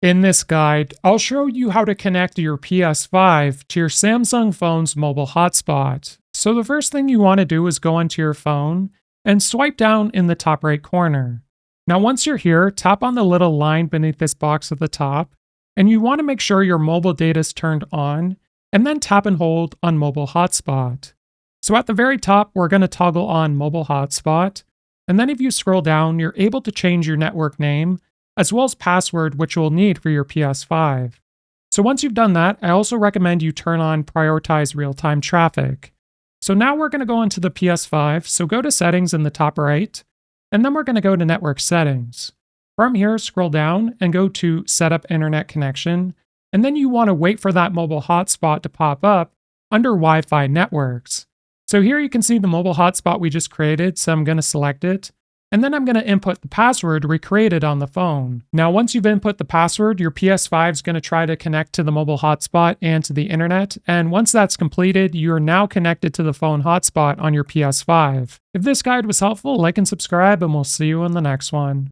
In this guide, I'll show you how to connect your PS5 to your Samsung phone's mobile hotspot. So the first thing you want to do is go onto your phone and swipe down in the top right corner. Now once you're here, tap on the little line beneath this box at the top, and you want to make sure your mobile data is turned on, and then tap and hold on mobile hotspot. So at the very top, we're going to toggle on mobile hotspot, and then if you scroll down, you're able to change your network name as well as password, which you'll need for your PS5. So once you've done that, I also recommend you turn on prioritize real-time traffic. So now we're going to go into the PS5, so go to settings in the top right, and then we're going to go to network settings. From here, scroll down and go to setup internet connection, and then you want to wait for that mobile hotspot to pop up under Wi-Fi networks. So here you can see the mobile hotspot we just created, so I'm going to select it. And then I'm going to input the password recreated on the phone. Now, once you've input the password, your PS5 is going to try to connect to the mobile hotspot and to the internet. And once that's completed, you are now connected to the phone hotspot on your PS5. If this guide was helpful, like and subscribe, and we'll see you in the next one.